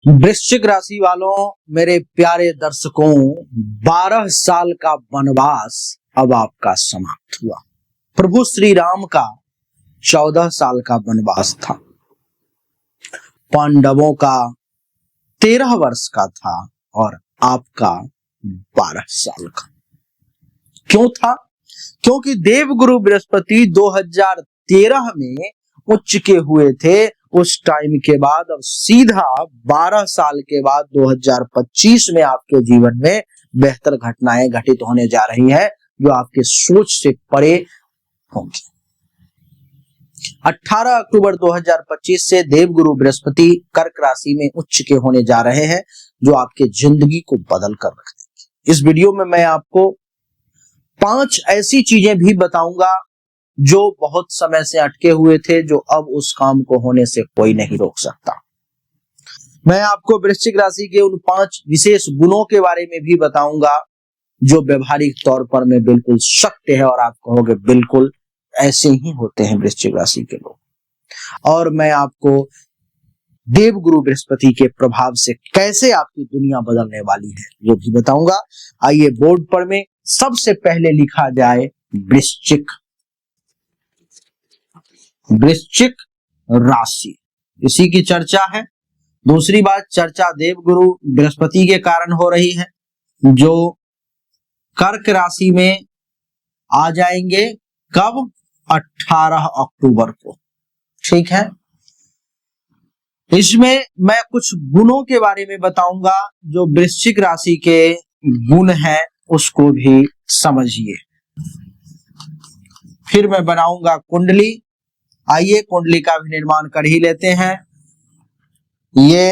वृश्चिक राशि वालों, मेरे प्यारे दर्शकों, 12 साल का वनवास अब आपका समाप्त हुआ। प्रभु श्री राम का 14 साल का वनवास था, पांडवों का 13 वर्ष का था और आपका 12 साल का। क्यों था? क्योंकि देवगुरु बृहस्पति 2013 में उच्च के हुए थे। उस टाइम के बाद अब सीधा 12 साल के बाद 2025 में आपके जीवन में बेहतर घटनाएं घटित होने जा रही हैं, जो आपके सोच से परे होंगी। 18 अक्टूबर 2025 से देवगुरु बृहस्पति कर्क राशि में उच्च के होने जा रहे हैं, जो आपके जिंदगी को बदल कर रख देंगे। इस वीडियो में मैं आपको 5 ऐसी चीजें भी बताऊंगा जो बहुत समय से अटके हुए थे, जो अब उस काम को होने से कोई नहीं रोक सकता। मैं आपको वृश्चिक राशि के उन 5 विशेष गुणों के बारे में भी बताऊंगा, जो व्यवहारिक तौर पर में बिल्कुल सत्य है और आप कहोगे बिल्कुल ऐसे ही होते हैं वृश्चिक राशि के लोग। और मैं आपको देवगुरु बृहस्पति के प्रभाव से कैसे आपकी दुनिया बदलने वाली है, ये भी बताऊंगा। आइए बोर्ड पर में सबसे पहले लिखा जाए वृश्चिक राशि, इसी की चर्चा है। दूसरी बात, चर्चा देवगुरु बृहस्पति के कारण हो रही है, जो कर्क राशि में आ जाएंगे कब? 18 अक्टूबर को। ठीक है, इसमें मैं कुछ गुणों के बारे में बताऊंगा, जो वृश्चिक राशि के गुण हैं उसको भी समझिए। फिर मैं बनाऊंगा कुंडली। आइए कुंडली का भी निर्माण कर ही लेते हैं। ये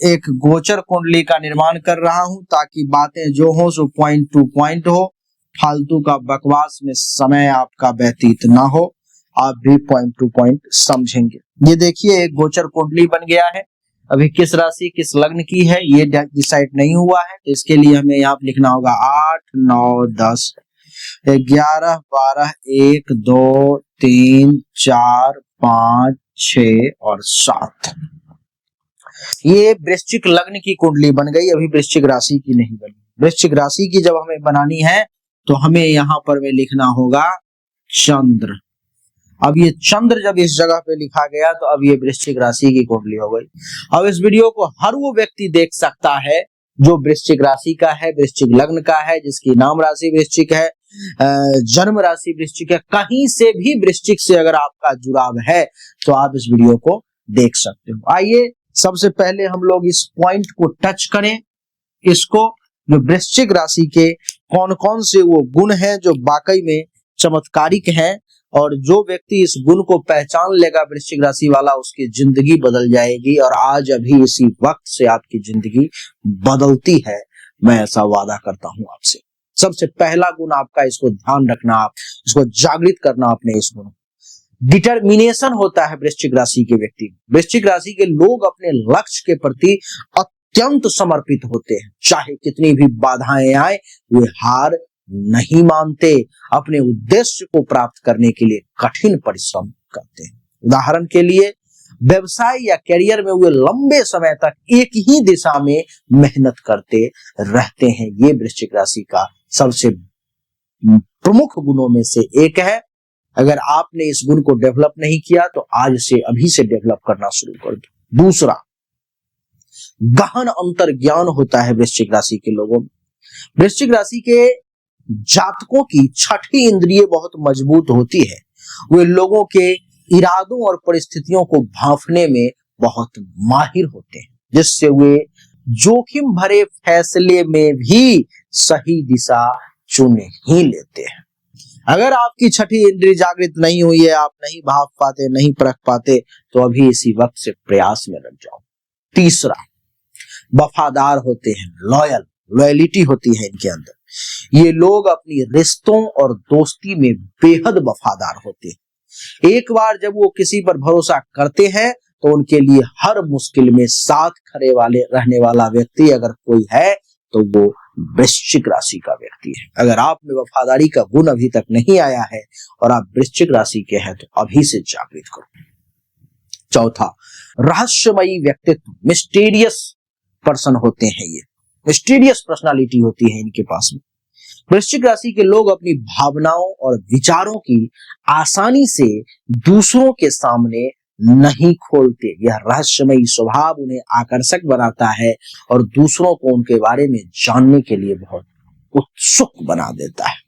एक गोचर कुंडली का निर्माण कर रहा हूं, ताकि बातें जो हो सो पॉइंट टू पॉइंट हो, फालतू का बकवास में समय आपका व्यतीत ना हो, आप भी पॉइंट टू पॉइंट समझेंगे। ये देखिए, एक गोचर कुंडली बन गया है। अभी किस राशि किस लग्न की है ये डिसाइड नहीं हुआ है, तो इसके लिए हमें यहाँ पे लिखना होगा 8, 9, 10, 11, 12, 1, 2, 3, 4, 5, 6 और 7। ये वृश्चिक लग्न की कुंडली बन गई, अभी वृश्चिक राशि की नहीं बनी। वृश्चिक राशि की जब हमें बनानी है तो हमें यहाँ पर में लिखना होगा चंद्र। अब ये चंद्र जब इस जगह पे लिखा गया तो अब ये वृश्चिक राशि की कुंडली हो गई। अब इस वीडियो को हर वो व्यक्ति देख सकता है जो वृश्चिक राशि का है, वृश्चिक लग्न का है, जिसकी नाम राशि वृश्चिक है, जन्म राशि वृश्चिक है। कहीं से भी वृश्चिक से अगर आपका जुड़ाव है तो आप इस वीडियो को देख सकते हो। आइए सबसे पहले हम लोग इस पॉइंट को टच करें, इसको, जो वृश्चिक राशि के कौन कौन से वो गुण हैं जो वाकई में चमत्कारिक हैं, और जो व्यक्ति इस गुण को पहचान लेगा वृश्चिक राशि वाला, उसकी जिंदगी बदल जाएगी। और आज अभी इसी वक्त से आपकी जिंदगी बदलती है, मैं ऐसा वादा करता हूं आपसे। सबसे पहला गुण आपका, इसको ध्यान रखना, आप इसको जागृत करना अपने इस गुण। डिटर्मिनेशन होता है वृश्चिक राशि के व्यक्ति। वृश्चिक राशि के लोग अपने लक्ष्य के प्रति अत्यंत समर्पित होते हैं, चाहे कितनी भी बाधाएं आए वे हार नहीं मानते, अपने उद्देश्य को प्राप्त करने के लिए कठिन परिश्रम करते हैं। उदाहरण के लिए, व्यवसाय या करियर में वे लंबे समय तक एक ही दिशा में मेहनत करते रहते हैं। ये वृश्चिक राशि का सबसे प्रमुख गुणों में से एक है। अगर आपने इस गुण को डेवलप नहीं किया तो आज से, अभी से डेवलप करना शुरू कर दो। दूसरा, गहन अंतर ज्ञान होता है वृश्चिक राशि के लोगों में। वृश्चिक राशि के जातकों की छठी इंद्रिय बहुत मजबूत होती है। वे लोगों के इरादों और परिस्थितियों को भांपने में बहुत माहिर होते हैं, जिससे वे जोखिम भरे फैसले में भी सही दिशा चुन ही लेते हैं। अगर आपकी छठी इंद्रिय जागृत नहीं हुई है, आप नहीं भाप पाते, नहीं परख पाते, तो अभी इसी वक्त से प्रयास में लग जाओ। तीसरा, वफादार होते हैं, लॉयलिटी होती है इनके अंदर। ये लोग अपनी रिश्तों और दोस्ती में बेहद वफादार होते हैं। एक बार जब वो किसी पर भरोसा करते हैं तो उनके लिए हर मुश्किल में साथ खड़े रहने वाला व्यक्ति अगर कोई है तो वो वृश्चिक राशि का व्यक्ति है। अगर आप में वफादारी का गुण अभी तक नहीं आया है और आप वृश्चिक राशि के हैं तो अभी से जागृत करो। चौथा, रहस्यमयी व्यक्तित्व, मिस्टीरियस पर्सन होते हैं, ये मिस्टीरियस पर्सनालिटी होती है इनके पास में। वृश्चिक राशि के लोग अपनी भावनाओं और विचारों की आसानी से दूसरों के सामने नहीं खोलते। यह रहस्यमयी स्वभाव उन्हें आकर्षक बनाता है और दूसरों को उनके बारे में जानने के लिए बहुत उत्सुक बना देता है।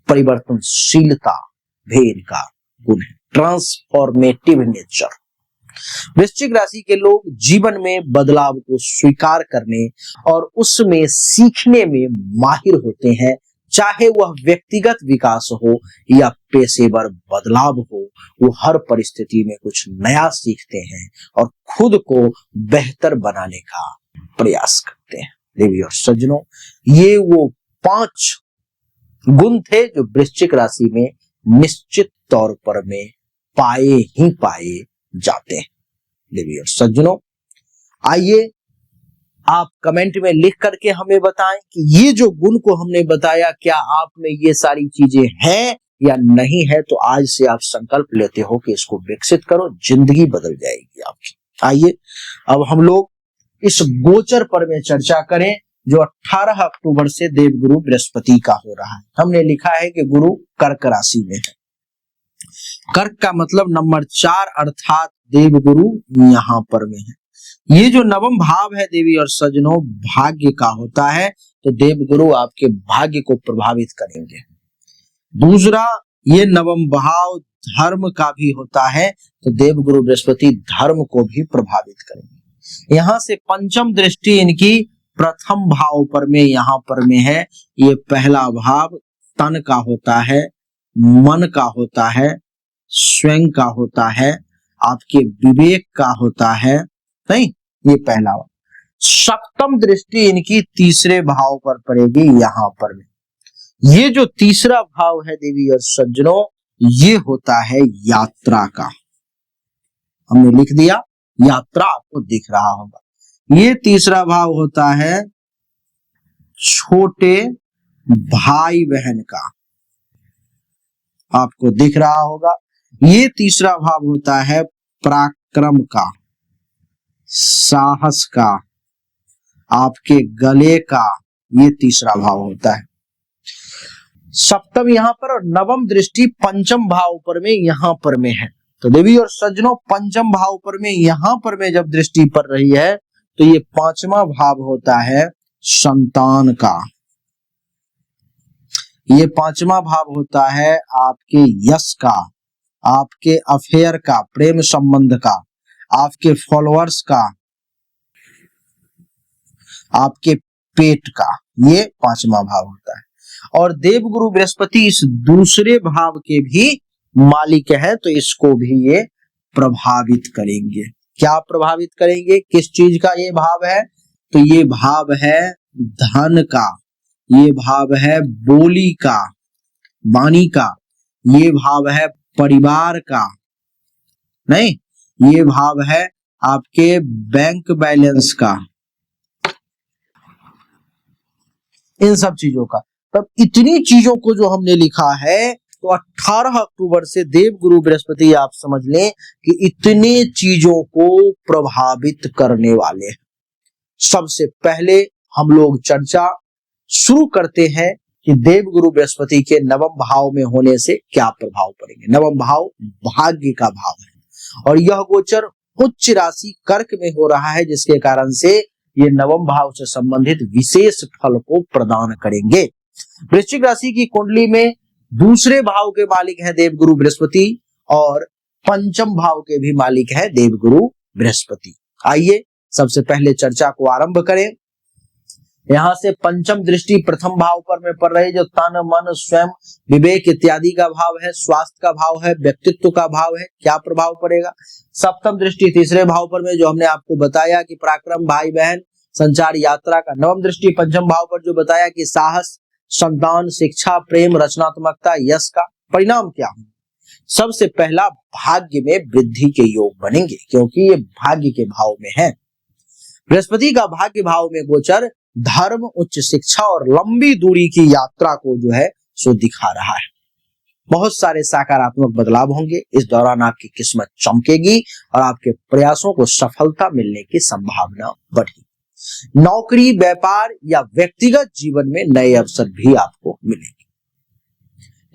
परिवर्तनशीलता भी इनका गुण है, ट्रांसफॉर्मेटिव नेचर। वृश्चिक राशि के लोग जीवन में बदलाव को स्वीकार करने और उसमें सीखने में माहिर होते हैं, चाहे वह व्यक्तिगत विकास हो या पेशेवर बदलाव हो। वो हर परिस्थिति में कुछ नया सीखते हैं और खुद को बेहतर बनाने का प्रयास करते हैं। देवी और सज्जनों, ये वो 5 गुण थे जो वृश्चिक राशि में निश्चित तौर पर में पाए जाते हैं। देवी और सज्जनों, आइए आप कमेंट में लिख करके हमें बताएं कि ये जो गुण को हमने बताया, क्या आप में ये सारी चीजें हैं या नहीं है। तो आज से आप संकल्प लेते हो कि इसको विकसित करो, जिंदगी बदल जाएगी आपकी। आइए अब हम लोग इस गोचर पर में चर्चा करें जो 18 अक्टूबर से देवगुरु बृहस्पति का हो रहा है। हमने लिखा है कि गुरु कर्क राशि में है। कर्क का मतलब नंबर 4 अर्थात देवगुरु यहाँ पर में है। ये जो नवम भाव है देवी और सज्जनों, भाग्य का होता है, तो देवगुरु आपके भाग्य को प्रभावित करेंगे। दूसरा, ये नवम भाव धर्म का भी होता है, तो देवगुरु बृहस्पति धर्म को भी प्रभावित करेंगे। यहाँ से पंचम दृष्टि इनकी प्रथम भाव पर में यहाँ पर में है। ये पहला भाव तन का होता है, मन का होता है, स्वयं का होता है, आपके विवेक का होता है, नहीं, ये पहला। सप्तम दृष्टि इनकी तीसरे भाव पर पड़ेगी यहाँ पर में। ये जो तीसरा भाव है देवी और सज्जनों, ये होता है यात्रा का। हमने लिख दिया, यात्रा आपको दिख रहा होगा। ये तीसरा भाव होता है छोटे भाई बहन का, आपको दिख रहा होगा। ये तीसरा भाव होता है पराक्रम का, साहस का, आपके गले का, ये तीसरा भाव होता है। सप्तम यहाँ पर और नवम दृष्टि पंचम भाव पर में यहाँ पर में है। तो देवी और सज्जनों, पंचम भाव पर में यहाँ पर में जब दृष्टि पड़ रही है तो ये 5वां भाव होता है संतान का। ये 5वां भाव होता है आपके यश का, आपके अफेयर का, प्रेम संबंध का, आपके फॉलोअर्स का, आपके पेट का। ये 5वां भाव होता है। और देवगुरु बृहस्पति इस दूसरे भाव के भी मालिक है, तो इसको भी ये प्रभावित करेंगे। क्या प्रभावित करेंगे, किस चीज का ये भाव है? तो ये भाव है धन का, ये भाव है बोली का, वाणी का, ये भाव है परिवार का, नहीं, ये भाव है आपके बैंक बैलेंस का, इन सब चीजों का। तब इतनी चीजों को जो हमने लिखा है, तो 18 अक्टूबर से देवगुरु बृहस्पति आप समझ लें कि इतने चीजों को प्रभावित करने वाले हैं। सबसे पहले हम लोग चर्चा शुरू करते हैं कि देवगुरु बृहस्पति के नवम भाव में होने से क्या प्रभाव पड़ेंगे। नवम भाव भाग्य का भाव है और यह गोचर उच्च राशि कर्क में हो रहा है, जिसके कारण से ये नवम भाव से संबंधित विशेष फल को प्रदान करेंगे। वृश्चिक राशि की कुंडली में दूसरे भाव के मालिक है देवगुरु बृहस्पति और पंचम भाव के भी मालिक है देवगुरु बृहस्पति। आइए सबसे पहले चर्चा को आरंभ करें। यहाँ से पंचम दृष्टि प्रथम भाव पर में पड़ रही, जो तन मन स्वयं विवेक इत्यादि का भाव है, स्वास्थ्य का भाव है, व्यक्तित्व का भाव है, क्या प्रभाव पड़ेगा। सप्तम दृष्टि तीसरे भाव पर में, जो हमने आपको बताया कि पराक्रम, भाई बहन, संचार, यात्रा का। नवम दृष्टि पंचम भाव पर जो बताया कि साहस, संतान, शिक्षा, प्रेम, रचनात्मकता, यश का। परिणाम क्या होंगे? सबसे पहला, भाग्य में वृद्धि के योग बनेंगे, क्योंकि ये भाग्य के भाव में है। बृहस्पति का भाग्य भाव में गोचर धर्म, उच्च शिक्षा और लंबी दूरी की यात्रा को जो है सो दिखा रहा है। बहुत सारे सकारात्मक बदलाव होंगे। इस दौरान आपकी किस्मत चमकेगी और आपके प्रयासों को सफलता मिलने की संभावना बढ़ेगी। नौकरी, व्यापार या व्यक्तिगत जीवन में नए अवसर भी आपको मिलेंगे।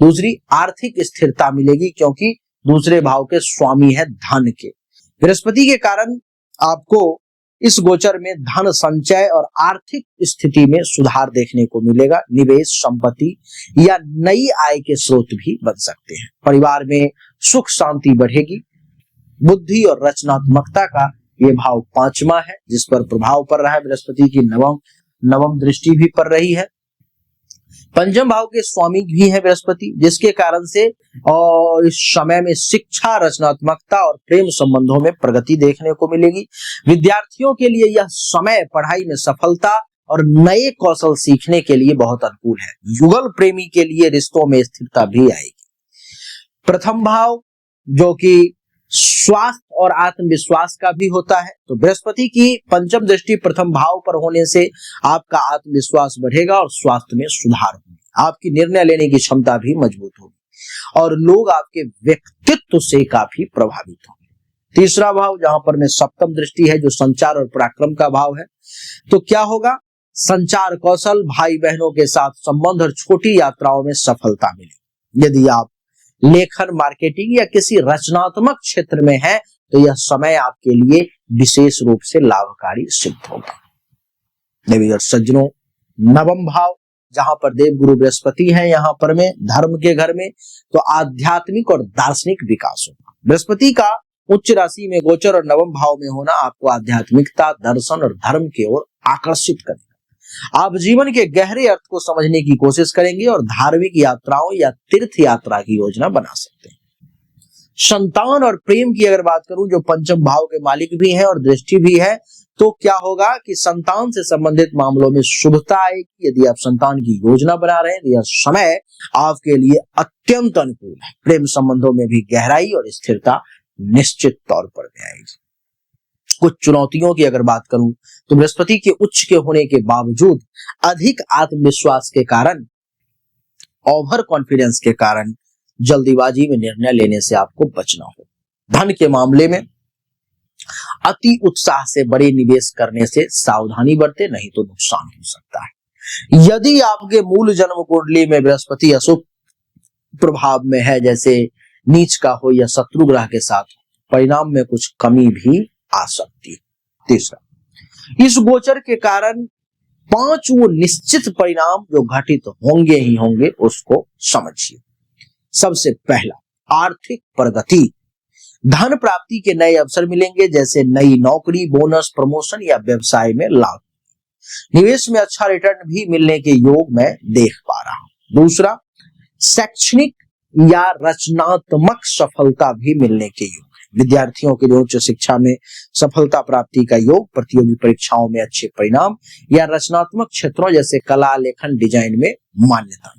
दूसरी, आर्थिक स्थिरता मिलेगी क्योंकि दूसरे भाव के स्वामी है धन के। बृहस्पति के कारण आपको इस गोचर में धन संचय और आर्थिक स्थिति में सुधार देखने को मिलेगा। निवेश, संपत्ति या नई आय के स्रोत भी बन सकते हैं। परिवार में सुख शांति बढ़ेगी। बुद्धि और रचनात्मकता का ये भाव पांचवा है, जिस पर प्रभाव पड़ रहा है बृहस्पति की नवम दृष्टि भी पड़ रही है। पंचम भाव के स्वामी भी है बृहस्पति, जिसके कारण से और इस समय में शिक्षा, रचनात्मकता और प्रेम संबंधों में प्रगति देखने को मिलेगी। विद्यार्थियों के लिए यह समय पढ़ाई में सफलता और नए कौशल सीखने के लिए बहुत अनुकूल है। युगल प्रेमी के लिए रिश्तों में स्थिरता भी आएगी। प्रथम भाव जो कि स्वास्थ्य और आत्मविश्वास का भी होता है, तो बृहस्पति की पंचम दृष्टि प्रथम भाव पर होने से आपका आत्मविश्वास बढ़ेगा और स्वास्थ्य में सुधार होगा। आपकी निर्णय लेने की क्षमता भी मजबूत होगी और लोग आपके व्यक्तित्व से काफी प्रभावित होंगे। तीसरा भाव जहां पर में सप्तम दृष्टि है, जो संचार और पराक्रम का भाव है, तो क्या होगा? संचार कौशल, भाई बहनों के साथ संबंध और छोटी यात्राओं में सफलता मिलेगी। यदि आप लेखन, मार्केटिंग या किसी रचनात्मक क्षेत्र में है तो यह समय आपके लिए विशेष रूप से लाभकारी सिद्ध होगा। देवी और सज्जनों, नवम भाव जहां पर देव गुरु बृहस्पति हैं, यहां पर में धर्म के घर में, तो आध्यात्मिक और दार्शनिक विकास होगा। बृहस्पति का उच्च राशि में गोचर और नवम भाव में होना आपको आध्यात्मिकता, दर्शन और धर्म की ओर आकर्षित करेगा। आप जीवन के गहरे अर्थ को समझने की कोशिश करेंगे और धार्मिक यात्राओं या तीर्थ यात्रा की योजना बना सकते हैं। संतान और प्रेम की अगर बात करूं, जो पंचम भाव के मालिक भी हैं और दृष्टि भी है, तो क्या होगा कि संतान से संबंधित मामलों में शुभता आएगी। यदि आप संतान की योजना बना रहे हैं तो यह समय आपके लिए अत्यंत अनुकूल है। प्रेम संबंधों में भी गहराई और स्थिरता निश्चित तौर पर आएगी। कुछ चुनौतियों की अगर बात करूं, तो बृहस्पति के उच्च के होने के बावजूद अधिक आत्मविश्वास के कारण, ओवर कॉन्फिडेंस के कारण जल्दीबाजी में निर्णय लेने से आपको बचना हो। धन के मामले में अति उत्साह से बड़े निवेश करने से सावधानी बरते, नहीं तो नुकसान हो सकता है। यदि आपके मूल जन्म कुंडली में बृहस्पति अशुभ प्रभाव में है, जैसे नीच का हो या शत्रु ग्रह के साथ, परिणाम में कुछ कमी भी आ सकती है। तीसरा, इस गोचर के कारण 5 वो निश्चित परिणाम जो घटित होंगे ही होंगे, उसको समझिए। सबसे पहला, आर्थिक प्रगति। धन प्राप्ति के नए अवसर मिलेंगे, जैसे नई नौकरी, बोनस, प्रमोशन या व्यवसाय में लाभ। निवेश में अच्छा रिटर्न भी मिलने के योग मैं देख पा रहा हूं। दूसरा, शैक्षणिक या रचनात्मक सफलता भी मिलने के योग। विद्यार्थियों के लिए उच्च शिक्षा में सफलता प्राप्ति का योग, प्रतियोगी परीक्षाओं में अच्छे परिणाम या रचनात्मक क्षेत्रों जैसे कला, लेखन, डिजाइन में मान्यता।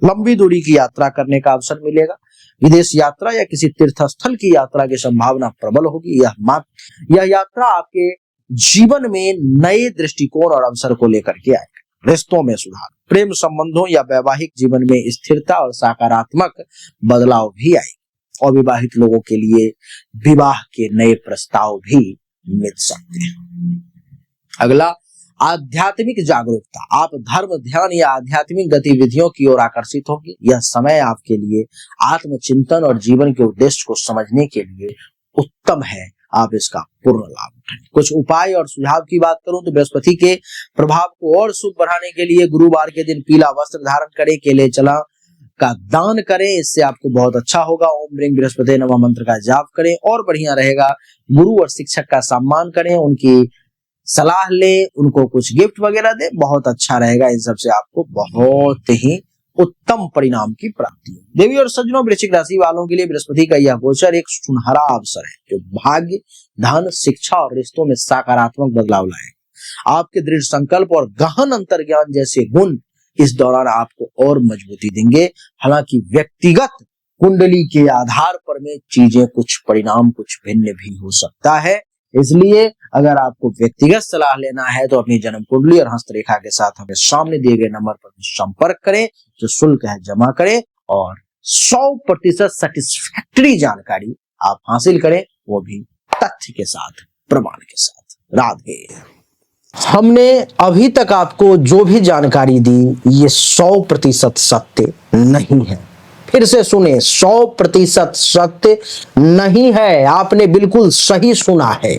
लंबी दूरी की यात्रा करने का अवसर मिलेगा। विदेश यात्रा या किसी तीर्थ स्थल की यात्रा की संभावना प्रबल होगी। यह यात्रा आपके जीवन में नए दृष्टिकोण और अवसर को लेकर के आएगा। रिश्तों में सुधार, प्रेम संबंधों या वैवाहिक जीवन में स्थिरता और सकारात्मक बदलाव भी आएगा। अविवाहित लोगों के लिए विवाह के नए प्रस्ताव भी मिल सकते हैं। अगला, आध्यात्मिक जागरूकता। आप धर्म, ध्यान या आध्यात्मिक गतिविधियों की ओर आकर्षित होंगे। यह समय आपके लिए आत्मचिंतन और जीवन के उद्देश्य को समझने के लिए उत्तम है। आप इसका पूर्ण लाभ उठाएं। कुछ उपाय और सुझाव की बात करूं तो बृहस्पति के प्रभाव को और शुभ बढ़ाने के लिए गुरुवार के दिन पीला वस्त्र धारण करें, केले चना का दान करें, इससे आपको बहुत अच्छा होगा। ओम ह्रीं बृहस्पति नमः मंत्र का जाप करें और बढ़िया रहेगा। गुरु और शिक्षक का सम्मान करें, उनकी सलाह लें, उनको कुछ गिफ्ट वगैरह दें, बहुत अच्छा रहेगा। इन सब से आपको बहुत ही उत्तम परिणाम की प्राप्ति है। देवी और सज्जनों, वृश्चिक राशि वालों के लिए बृहस्पति का यह गोचर एक सुनहरा अवसर है, जो भाग्य, धन, शिक्षा और रिश्तों में सकारात्मक बदलाव लाएगा। आपके दृढ़ संकल्प और गहन अंतर्ज्ञान जैसे गुण इस दौरान आपको और मजबूती देंगे। हालांकि व्यक्तिगत कुंडली के आधार पर में चीजें, कुछ परिणाम कुछ भिन्न भी हो सकता है। इसलिए अगर आपको व्यक्तिगत सलाह लेना है तो अपनी जन्म कुंडली और हस्तरेखा के साथ हमें सामने दिए गए नंबर पर संपर्क करें, जो शुल्क है जमा करें और 100% सेटिस्फैक्टरी जानकारी आप हासिल करें, वो भी तथ्य के साथ, प्रमाण के साथ। राधे। हमने अभी तक आपको जो भी जानकारी दी ये 100% सत्य नहीं है। फिर से सुने, 100% सत्य नहीं है। आपने बिल्कुल सही सुना है।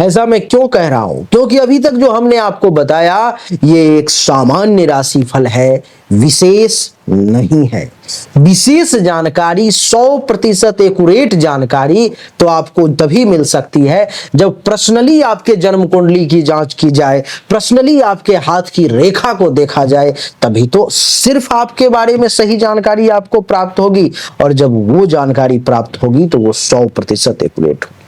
ऐसा मैं क्यों कह रहा हूं? क्योंकि अभी तक जो हमने आपको बताया ये एक सामान्य राशिफल है, विशेष नहीं है। विशेष जानकारी, 100% एक्यूरेट जानकारी तो आपको तभी मिल सकती है जब पर्सनली आपके जन्म कुंडली की जांच की जाए, पर्सनली आपके हाथ की रेखा को देखा जाए, तभी तो सिर्फ आपके बारे में सही जानकारी आपको प्राप्त होगी। और जब वो जानकारी प्राप्त होगी तो वो 100% एक्यूरेट होगी।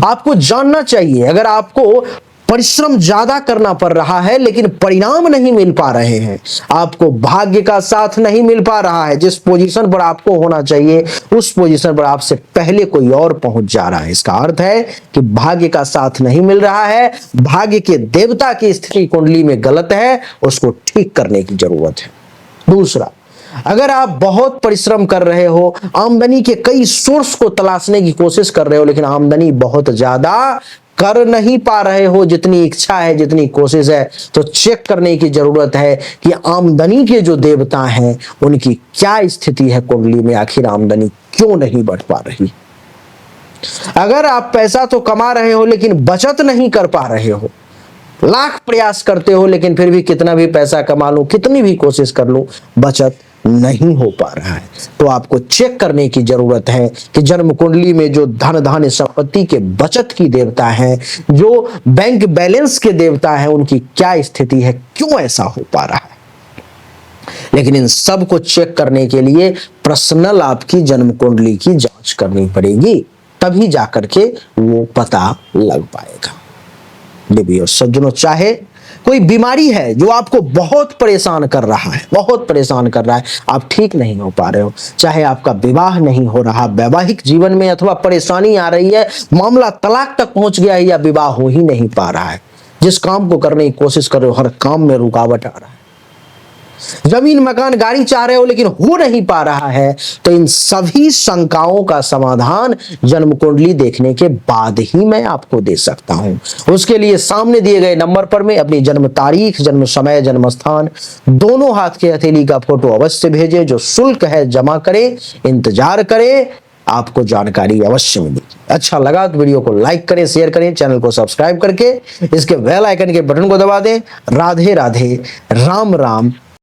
आपको जानना चाहिए, अगर आपको परिश्रम ज्यादा करना पड़ रहा है लेकिन परिणाम नहीं मिल पा रहे हैं, आपको भाग्य का साथ नहीं मिल पा रहा है, जिस पोजीशन पर आपको होना चाहिए उस पोजीशन पर आपसे पहले कोई और पहुंच जा रहा है, इसका अर्थ है कि भाग्य का साथ नहीं मिल रहा है, भाग्य के देवता की स्थिति कुंडली में गलत है, उसको ठीक करने की जरूरत है। दूसरा, अगर आप बहुत परिश्रम कर रहे हो, आमदनी के कई सोर्स को तलाशने की कोशिश कर रहे हो, लेकिन आमदनी बहुत ज्यादा कर नहीं पा रहे हो जितनी इच्छा है, जितनी कोशिश है, तो चेक करने की जरूरत है कि आमदनी के जो देवता हैं उनकी क्या स्थिति है कुंडली में, आखिर आमदनी क्यों नहीं बढ़ पा रही। अगर आप पैसा तो कमा रहे हो लेकिन बचत नहीं कर पा रहे हो, लाख प्रयास करते हो लेकिन फिर भी कितना भी पैसा कमा लो, कितनी भी कोशिश कर लो, बचत नहीं हो पा रहा है, तो आपको चेक करने की जरूरत है कि जन्म कुंडली में जो धन धान्य संपत्ति के बचत की देवता है, जो बैंक बैलेंस के देवता है, उनकी क्या स्थिति है, क्यों ऐसा हो पा रहा है। लेकिन इन सब को चेक करने के लिए पर्सनल आपकी जन्म कुंडली की जांच करनी पड़ेगी, तभी जाकर के वो पता लग पाएगा। देवियों सज्जनों, चाहे कोई बीमारी है जो आपको बहुत परेशान कर रहा है, बहुत परेशान कर रहा है, आप ठीक नहीं हो पा रहे हो, चाहे आपका विवाह नहीं हो रहा, वैवाहिक जीवन में अथवा परेशानी आ रही है, मामला तलाक तक पहुंच गया है या विवाह हो ही नहीं पा रहा है, जिस काम को करने की कोशिश कर रहे हो हर काम में रुकावट आ रहा है, जमीन मकान गाड़ी चाह रहे हो लेकिन हो नहीं पा रहा है, तो इन सभी शंकाओं का समाधान जन्म कुंडली देखने के बाद ही मैं आपको दे सकता हूं। उसके लिए सामने दिए गए नंबर पर में अपनी जन्म तारीख, जन्म समय, जन्म स्थान, दोनों हाथ के हथेली का फोटो अवश्य भेजें। जो शुल्क है जमा करें, इंतजार करें, आपको जानकारी अवश्य मिलेगी। अच्छा लगा तो वीडियो को लाइक करें, शेयर करें, चैनल को सब्सक्राइब करके इसके बेल आइकन के बटन को दबा दें। राधे राधे, राम राम,